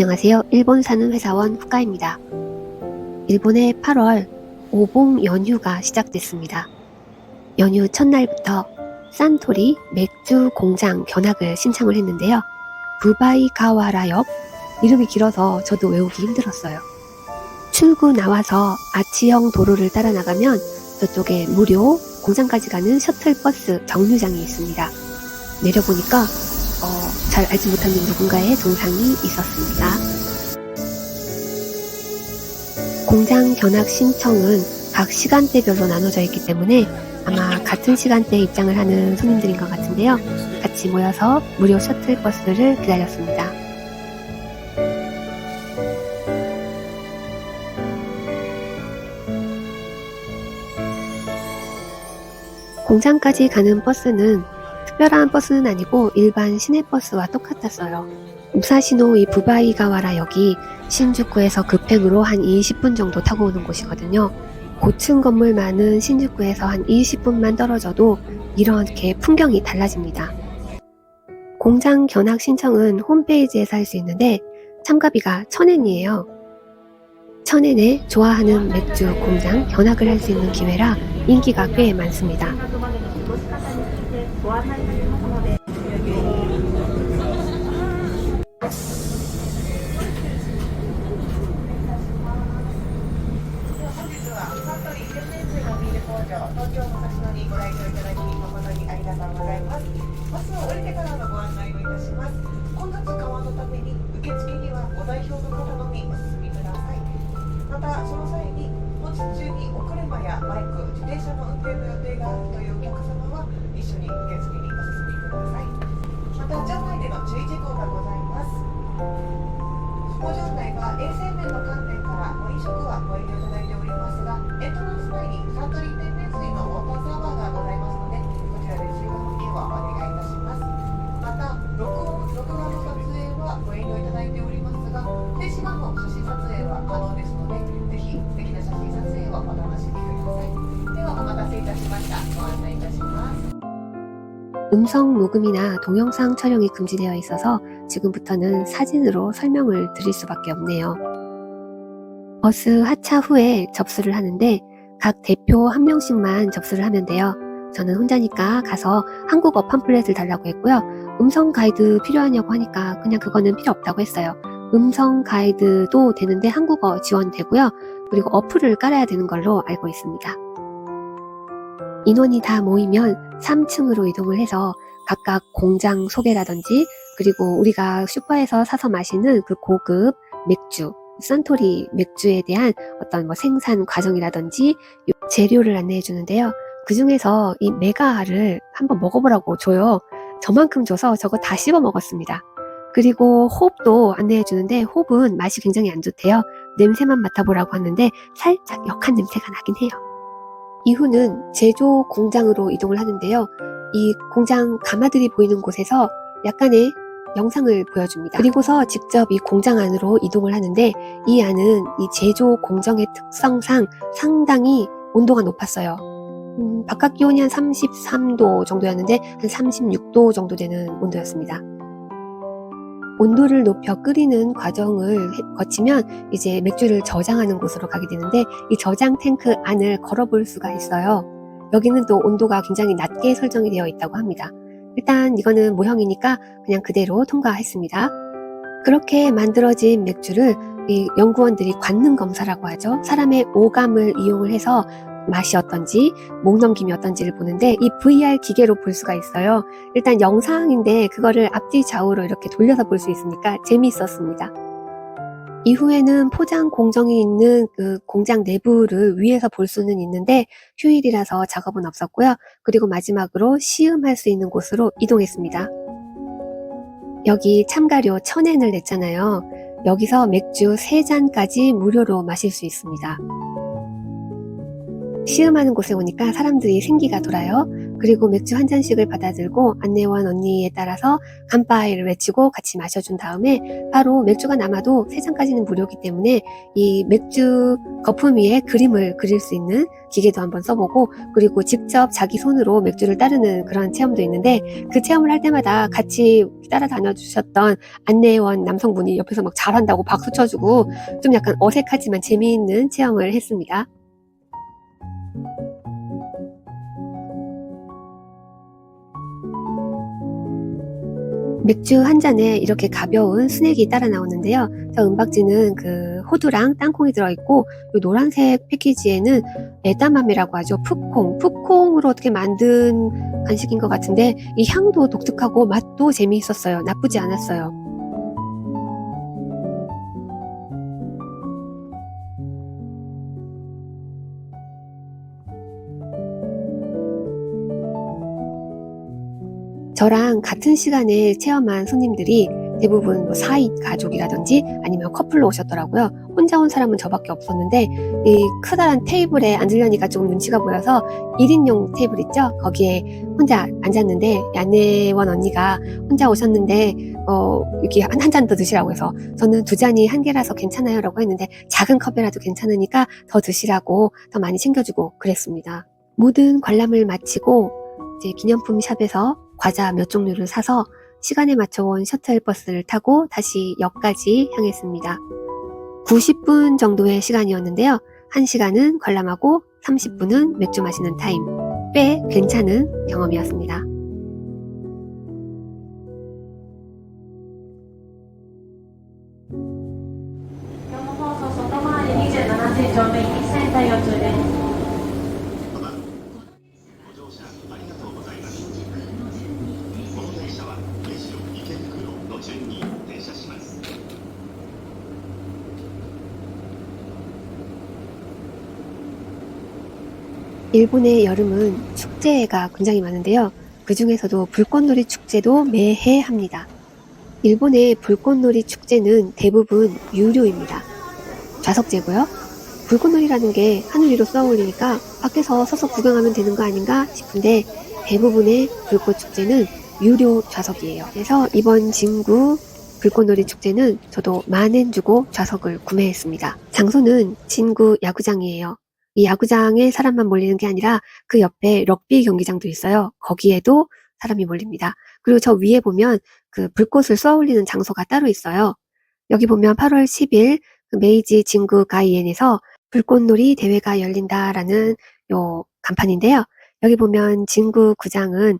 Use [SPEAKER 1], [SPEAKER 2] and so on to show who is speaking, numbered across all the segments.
[SPEAKER 1] 안녕하세요. 일본 사는 회사원 후카입니다. 일본의 8월 오봉 연휴가 시작됐습니다. 연휴 첫날부터 산토리 맥주 공장 견학을 신청을 했는데요. 부바이가와라역, 이름이 길어서 저도 외우기 힘들었어요. 출구 나와서 아치형 도로를 따라 나가면 저쪽에 무료 공장까지 가는 셔틀버스 정류장이 있습니다. 내려보니까 잘 알지 못하는 누군가의 동상이 있었습니다. 공장 견학 신청은 각 시간대별로 나눠져 있기 때문에 아마 같은 시간대에 입장을 하는 손님들인 것 같은데요. 같이 모여서 무료 셔틀버스를 기다렸습니다. 공장까지 가는 버스는 특별한 버스는 아니고 일반 시내버스와 똑같았어요. 무사시노 이 부바이가와라역이 신주쿠에서 급행으로 한 20분 정도 타고 오는 곳이거든요. 고층 건물 많은 신주쿠에서 한 20분만 떨어져도 이렇게 풍경이 달라집니다. 공장 견학 신청은 홈페이지에서 할 수 있는데 참가비가 1,000엔이에요. 1,000엔에 좋아하는 맥주 공장 견학을 할 수 있는 기회라 인기가 꽤 많습니다. 음성 녹음이나 동영상 촬영이 금지되어 있어서 지금부터는 사진으로 설명을 드릴 수밖에 없네요. 버스 하차 후에 접수를 하는데 각 대표 한 명씩만 접수를 하면 돼요. 저는 혼자니까 가서 한국어 팜플렛을 달라고 했고요. 음성 가이드 필요하냐고 하니까 그냥 그거는 필요 없다고 했어요. 음성 가이드도 되는데 한국어 지원되고요. 그리고 어플을 깔아야 되는 걸로 알고 있습니다. 인원이 다 모이면 3층으로 이동을 해서 각각 공장 소개라든지 그리고 우리가 슈퍼에서 사서 마시는 그 고급 맥주, 산토리 맥주에 대한 어떤 생산 과정이라든지 재료를 안내해 주는데요. 그 중에서 이 메가를 한번 먹어보라고 줘요. 저만큼 줘서 저거 다 씹어 먹었습니다. 그리고 홉도 안내해 주는데 홉은 맛이 굉장히 안 좋대요. 냄새만 맡아보라고 하는데 살짝 역한 냄새가 나긴 해요. 이후는 제조 공장으로 이동을 하는데요. 이 공장 가마들이 보이는 곳에서 약간의 영상을 보여줍니다. 그리고서 직접 이 공장 안으로 이동을 하는데 이 안은 이 제조 공정의 특성상 상당히 온도가 높았어요. 바깥 기온이 한 33도 정도였는데 한 36도 정도 되는 온도였습니다. 온도를 높여 끓이는 과정을 거치면 이제 맥주를 저장하는 곳으로 가게 되는데 이 저장 탱크 안을 걸어볼 수가 있어요. 여기는 또 온도가 굉장히 낮게 설정이 되어 있다고 합니다. 일단 이거는 모형이니까 그냥 그대로 통과했습니다. 그렇게 만들어진 맥주를 이 연구원들이 관능 검사라고 하죠. 사람의 오감을 이용을 해서 맛이 어떤지, 목넘김이 어떤지를 보는데 이 VR 기계로 볼 수가 있어요. 일단 영상인데 그거를 앞뒤 좌우로 이렇게 돌려서 볼 수 있으니까 재미있었습니다. 이후에는 포장 공정이 있는 그 공장 내부를 위에서 볼 수는 있는데 휴일이라서 작업은 없었고요. 그리고 마지막으로 시음할 수 있는 곳으로 이동했습니다. 여기 참가료 1,000엔을 냈잖아요. 여기서 맥주 3잔까지 무료로 마실 수 있습니다. 시음하는 곳에 오니까 사람들이 생기가 돌아요. 그리고 맥주 한 잔씩을 받아들고 안내원 언니에 따라서 간파이를 외치고 같이 마셔준 다음에 바로 맥주가 남아도 3잔까지는 무료이기 때문에 이 맥주 거품 위에 그림을 그릴 수 있는 기계도 한번 써보고, 그리고 직접 자기 손으로 맥주를 따르는 그런 체험도 있는데, 그 체험을 할 때마다 같이 따라다녀 주셨던 안내원 남성분이 옆에서 막 잘한다고 박수 쳐주고 좀 약간 어색하지만 재미있는 체험을 했습니다. 맥주 한 잔에 이렇게 가벼운 스낵이 따라 나오는데요. 저 은박지는 그 호두랑 땅콩이 들어있고, 이 노란색 패키지에는 에다맘이라고 하죠. 풋콩으로 어떻게 만든 간식인 것 같은데, 이 향도 독특하고 맛도 재미있었어요. 나쁘지 않았어요. 저랑 같은 시간에 체험한 손님들이 대부분 뭐 사이 가족이라든지 아니면 커플로 오셨더라고요. 혼자 온 사람은 저밖에 없었는데, 이 커다란 테이블에 앉으려니까 조금 눈치가 보여서 1인용 테이블 있죠? 거기에 혼자 앉았는데, 안내원 언니가 혼자 오셨는데 이렇게 한 잔 더 드시라고 해서 저는 2잔이 한개라서 괜찮아요 라고 했는데, 작은 컵이라도 괜찮으니까 더 드시라고 더 많이 챙겨주고 그랬습니다. 모든 관람을 마치고 이제 기념품 샵에서 과자 몇 종류를 사서 시간에 맞춰온 셔틀버스를 타고 다시 역까지 향했습니다. 90분 정도의 시간이었는데요. 1시간은 관람하고 30분은 맥주 마시는 타임. 꽤 괜찮은 경험이었습니다. '일본의 여름은 축제가 굉장히 많은데요. 그 중에서도 불꽃놀이 축제도 매해 합니다. 일본의 불꽃놀이 축제는 대부분 유료입니다. 좌석제고요. 불꽃놀이라는 게 하늘 위로 쏘아올리니까 밖에서 서서 구경하면 되는 거 아닌가 싶은데, 대부분의 불꽃 축제는 유료 좌석이에요. 그래서 이번 진구 불꽃놀이 축제는 저도 10,000엔 주고 좌석을 구매했습니다. 장소는 진구 야구장이에요. 이 야구장에 사람만 몰리는 게 아니라 그 옆에 럭비 경기장도 있어요. 거기에도 사람이 몰립니다. 그리고 저 위에 보면 그 불꽃을 쏘아올리는 장소가 따로 있어요. 여기 보면 8월 10일 그 메이지 진구 가이엔에서 불꽃놀이 대회가 열린다라는 요 간판인데요. 여기 보면 진구 구장은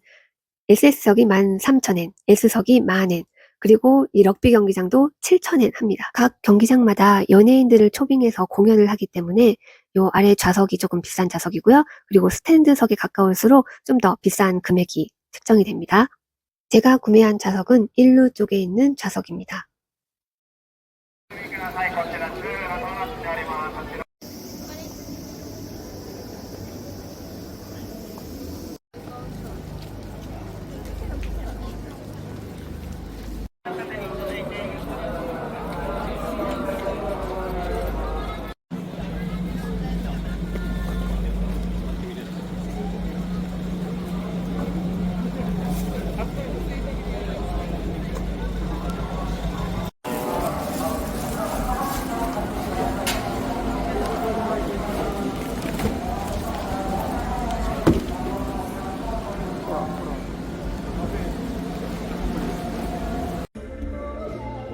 [SPEAKER 1] SS석이 13,000엔, S석이 10,000엔, 그리고 이 럭비 경기장도 7,000엔 합니다. 각 경기장마다 연예인들을 초빙해서 공연을 하기 때문에 요 아래 좌석이 조금 비싼 좌석이고요. 그리고 스탠드석에 가까울수록 좀 더 비싼 금액이 책정이 됩니다. 제가 구매한 좌석은 1루 쪽에 있는 좌석입니다.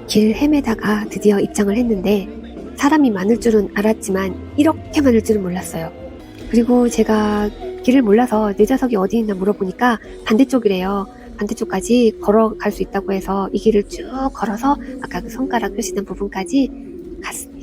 [SPEAKER 1] 길 헤매다가 드디어 입장을 했는데, 사람이 많을 줄은 알았지만 이렇게 많을 줄은 몰랐어요. 그리고 제가 길을 몰라서 내 좌석이 어디 있나 물어보니까 반대쪽이래요. 반대쪽까지 걸어갈 수 있다고 해서 이 길을 쭉 걸어서 아까 그 손가락 표시된 부분까지 갔습니다.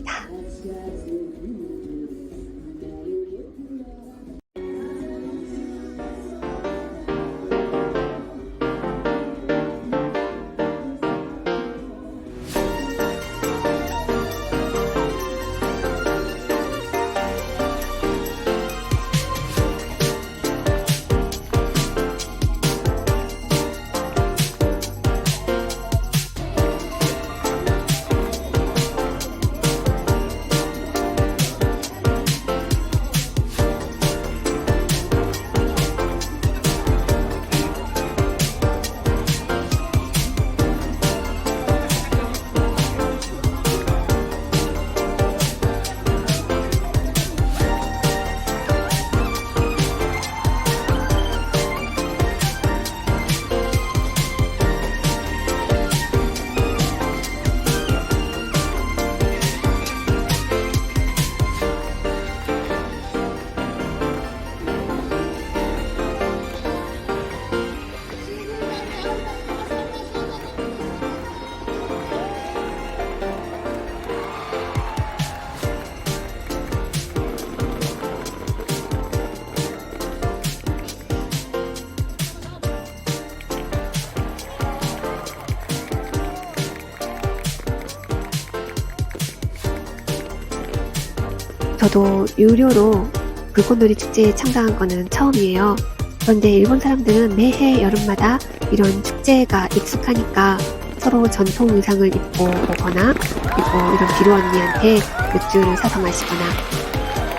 [SPEAKER 1] 저도 유료로 불꽃놀이 축제에 참가한 거는 처음이에요. 그런데 일본 사람들은 매해 여름마다 이런 축제가 익숙하니까 서로 전통 의상을 입고 오거나 그리고 이런 비루 언니한테 맥주를 사서 마시거나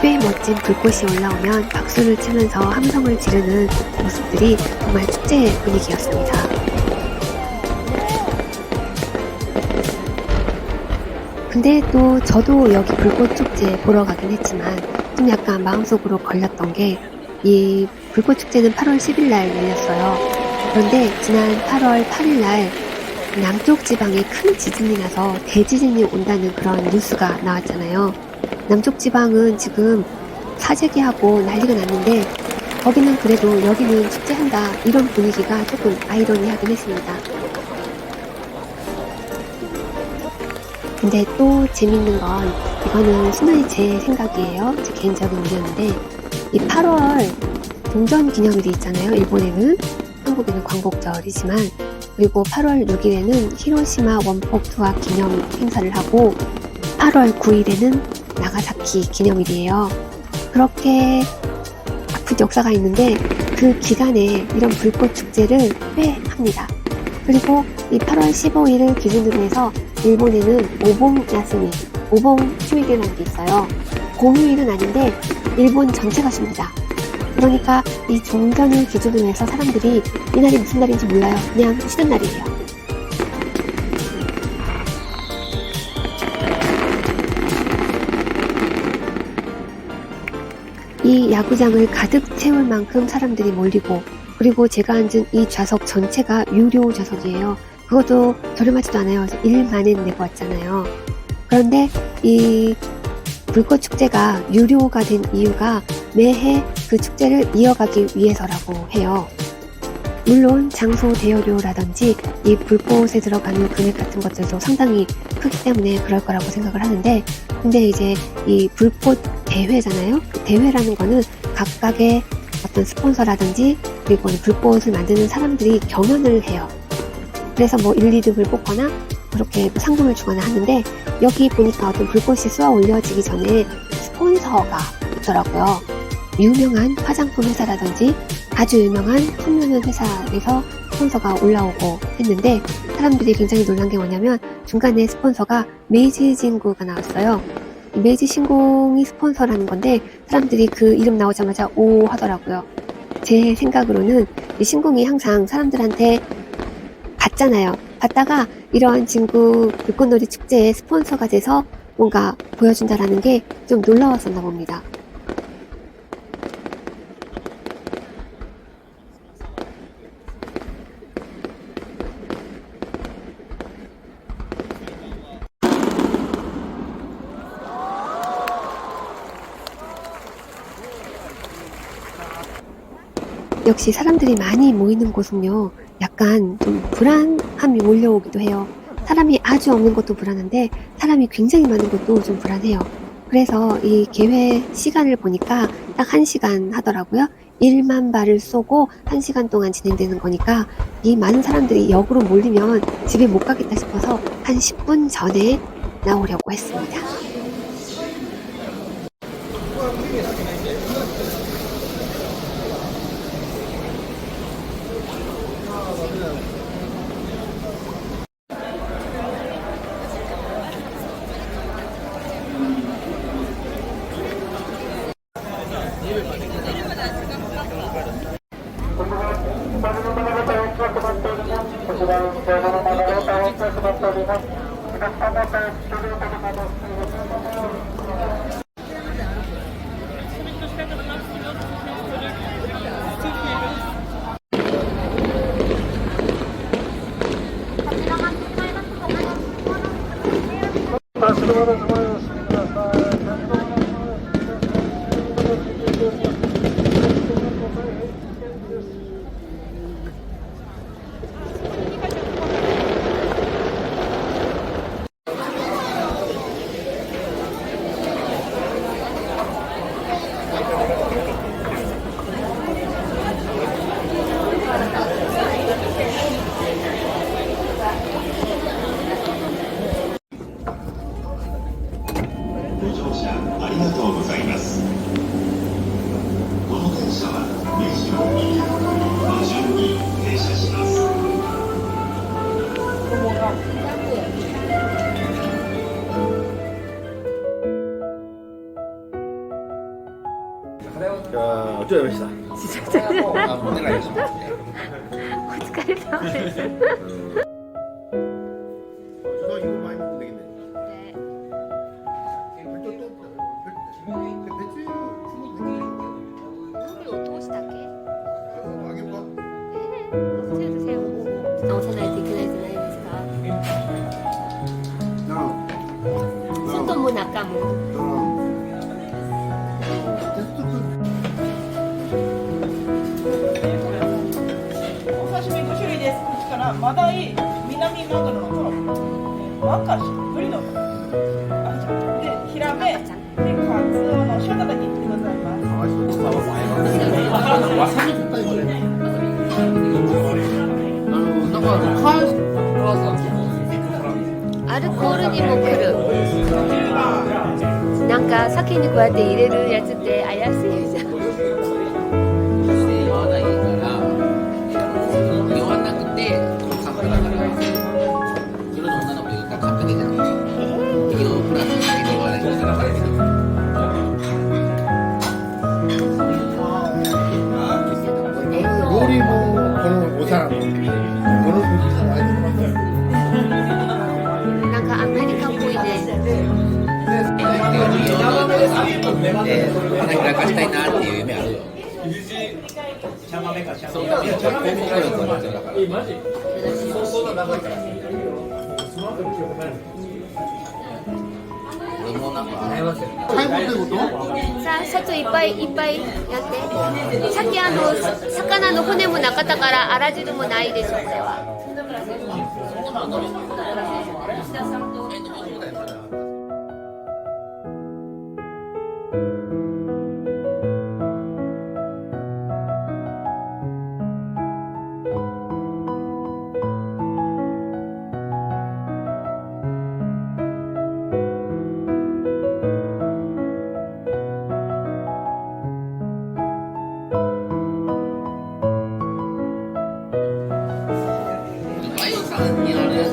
[SPEAKER 1] 꽤 멋진 불꽃이 올라오면 박수를 치면서 함성을 지르는 모습들이 정말 축제 분위기였습니다. 근데 또 저도 여기 불꽃축제 보러 가긴 했지만 좀 약간 마음속으로 걸렸던 게 이 불꽃축제는 8월 10일 날 열렸어요. 그런데 지난 8월 8일 날 남쪽 지방에 큰 지진이 나서 대지진이 온다는 그런 뉴스가 나왔잖아요. 남쪽 지방은 지금 사재기하고 난리가 났는데 거기는 그래도 여기는 축제한다 이런 분위기가 조금 아이러니하긴 했습니다. 근데 또 재밌는 건 이거는 순전히 제 생각이에요. 제 개인적인 의견인데 이 8월 동전기념일이 있잖아요. 일본에는 한국에는 광복절이지만 그리고 8월 6일에는 히로시마 원폭 투하 기념 행사를 하고 8월 9일에는 나가사키 기념일이에요. 그렇게 아픈 역사가 있는데 그 기간에 이런 불꽃 축제를 꽤 합니다. 그리고 이 8월 15일을 기준으로 해서 일본에는 오봉 야스미, 오봉 휴일이라는 게 있어요. 공휴일은 아닌데 일본 전체가 쉽니다. 그러니까 이 종전을 기준으로 해서 사람들이 이날이 무슨 날인지 몰라요. 그냥 쉬는 날이에요. 이 야구장을 가득 채울 만큼 사람들이 몰리고 그리고 제가 앉은 이 좌석 전체가 유료 좌석이에요. 그것도 저렴하지도 않아요. 1만엔 내고 왔잖아요. 그런데 이 불꽃축제가 유료가 된 이유가 매해 그 축제를 이어가기 위해서라고 해요. 물론 장소 대여료라든지 이 불꽃에 들어가는 금액 같은 것들도 상당히 크기 때문에 그럴 거라고 생각을 하는데 근데 이제 이 불꽃 대회잖아요. 그 대회라는 거는 각각의 어떤 스폰서라든지 그리고 불꽃을 만드는 사람들이 경연을 해요. 그래서 뭐 1, 2등을 뽑거나 그렇게 상금을 주거나 하는데 여기 보니까 어떤 불꽃이 쏘아 올려지기 전에 스폰서가 있더라고요. 유명한 화장품 회사라든지 아주 유명한 손면은 회사에서 스폰서가 올라오고 했는데 사람들이 굉장히 놀란 게 뭐냐면 중간에 스폰서가 메이지 진구가 나왔어요. 메이지 신공이 스폰서라는 건데 사람들이 그 이름 나오자마자 오 하더라고요. 제 생각으로는 이 신공이 항상 사람들한테 받잖아요. 받다가 이런 진구 불꽃놀이 축제에 스폰서가 돼서 뭔가 보여준다라는 게 좀 놀라웠었나 봅니다. 역시 사람들이 많이 모이는 곳은요, 약간 좀 불안함이 몰려오기도 해요. 사람이 아주 없는 것도 불안한데 사람이 굉장히 많은 것도 좀 불안해요. 그래서 이 개회 시간을 보니까 딱 1시간 하더라고요. 1만 발을 쏘고 1시간 동안 진행되는 거니까 이 많은 사람들이 역으로 몰리면 집에 못 가겠다 싶어서 한 10분 전에 나오려고 했습니다.
[SPEAKER 2] 자, 어쩌면
[SPEAKER 1] 진짜
[SPEAKER 2] 아, 내가 이거.
[SPEAKER 1] お疲れ様です。
[SPEAKER 2] 저 이거 많이 먹으면 되겠네.
[SPEAKER 1] 네.
[SPEAKER 2] 배추
[SPEAKER 1] 소리 어떻게 시작해?
[SPEAKER 2] 알겠다.
[SPEAKER 1] 네. 드세요. 直さないといけないじゃないですか。 外も中も。
[SPEAKER 3] お刺身5種類です。こっちからマダイ、南マグロのトロ、ワカシ、ブリの赤ちゃんでヒラメ、でカツオの塩叩きでございます。
[SPEAKER 2] わさびとか言われる。なんか
[SPEAKER 1] アルコールにも来る。なんか酒にこうやって入れるやつって怪しいじゃん。
[SPEAKER 4] 言わないから言わなくてカップだから夜の女の子言ったらカップでじゃない適度プラスで言わないから
[SPEAKER 2] 料理もこのお皿のこの
[SPEAKER 1] なんかアメリカっぽいね。
[SPEAKER 4] 花開かしたいなっていう夢あるよそう広告力は必要だから俺もなんか
[SPEAKER 2] 最後ってこと
[SPEAKER 1] さあ、社長いっぱいいっぱいやって。さっき魚の骨もなかったから、あら汁もないでしょ、これは。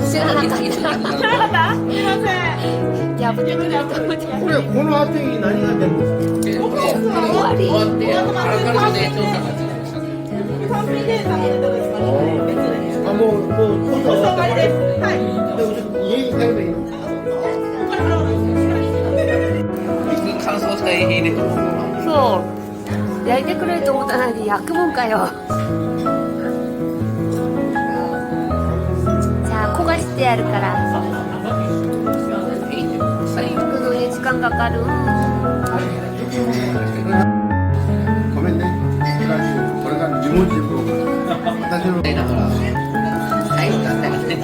[SPEAKER 1] 知らなかった。
[SPEAKER 3] すいません。
[SPEAKER 1] 破ってくれると思って。
[SPEAKER 2] これこの後に何が出るんですか
[SPEAKER 1] 終わり。
[SPEAKER 4] 終わってカラカラで調査がついてました
[SPEAKER 3] 単品で食べるとですかね。別で。
[SPEAKER 2] あ、もう
[SPEAKER 3] おさわりです。はい。
[SPEAKER 2] でもちょっと家に帰ればいいの
[SPEAKER 4] 乾燥したエビで
[SPEAKER 1] そう。焼いてくれると思ったのに焼くもんかよ。じゃあ焦がしてやるから。焼くのに時間かかる。
[SPEAKER 2] ごめんね。これが自問自答。私の
[SPEAKER 4] だから最後だったらね